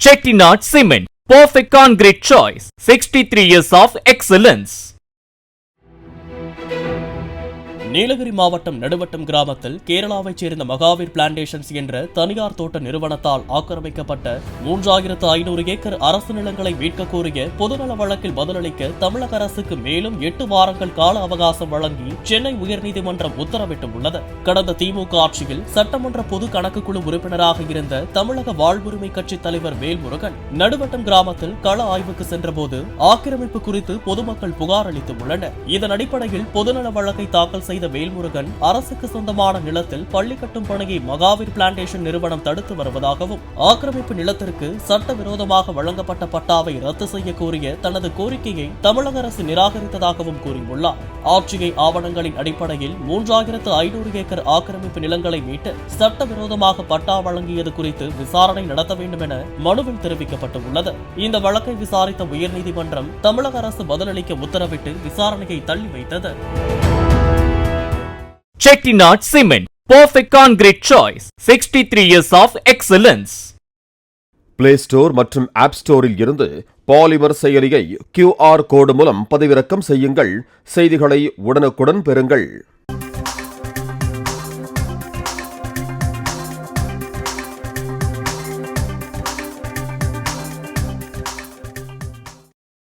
Chettinad Cement, perfect concrete choice. 63 years of excellence. Nilgiri மாவட்டம் நடுவட்டம் கிராமத்தில் கேரளாவைச் சேர்ந்த மகாவீர் பிளான்டேஷன்ஸ் என்ற தனியார் தோட்ட நிறுவனத்தால் ஆக்கிரமிக்கப்பட்ட 3500 ஏக்கர் அரசு நிலங்களை மீட்க கோரிய பொதுநல வழக்கில் பதிலளிக்க தமிழக அரசுக்கு மேலும் 8 வாரங்கள் கால அவகாசம் வழங்கி சென்னை உயர்நீதிமன்றம் உத்தரவிட்டுள்ளது. கடந்த திமுக ஆட்சியில் சட்டமன்ற பொது கணக்கு குழு உறுப்பினராக இருந்த தமிழக வாழ்வுரிமை கட்சி தலைவர் வேல்முருகன் நடுவட்டம் கிராமத்தில் கள ஆய்வுக்கு சென்றபோது ஆக்கிரமிப்பு குறித்து பொதுமக்கள் புகார் அளித்துள்ளனர். இதன் அடிப்படையில் பொதுநல வழக்கை தாக்கல் செய்த வேல்முருகன் அரசுக்கு சொந்தமான நிலத்தில் பள்ளி கட்டும் பணியை மகாவீர் பிளான்டேஷன் நிறுவனம் தடுத்து வருவதாகவும் ஆக்கிரமிப்பு நிலத்திற்கு சட்டவிரோதமாக வழங்கப்பட்ட பட்டாவை ரத்து செய்ய கோரிய தனது கோரிக்கையை தமிழக அரசு நிராகரித்ததாகவும் கூறியுள்ளார். ஆட்சியை ஆவணங்களின் அடிப்படையில் 3500 ஏக்கர் ஆக்கிரமிப்பு நிலங்களை மீட்டு சட்டவிரோதமாக பட்டா வழங்கியது குறித்து விசாரணை நடத்த வேண்டும் என மனுவில் தெரிவிக்கப்பட்டுள்ளது. இந்த வழக்கை விசாரித்த உயர்நீதிமன்றம் தமிழக அரசு பதிலளிக்க உத்தரவிட்டு விசாரணையை தள்ளி வைத்தது. Chettinad Cement, perfect concrete choice. 63 years of excellence. Play store மற்றும் ஆப் ஸ்டோரில் இருந்து பாலிமர் செயலியை QR கோடு மூலம் பதிவிறக்கம் செய்யுங்கள். செய்திகளை உடனுக்குடன் பெறுங்கள்.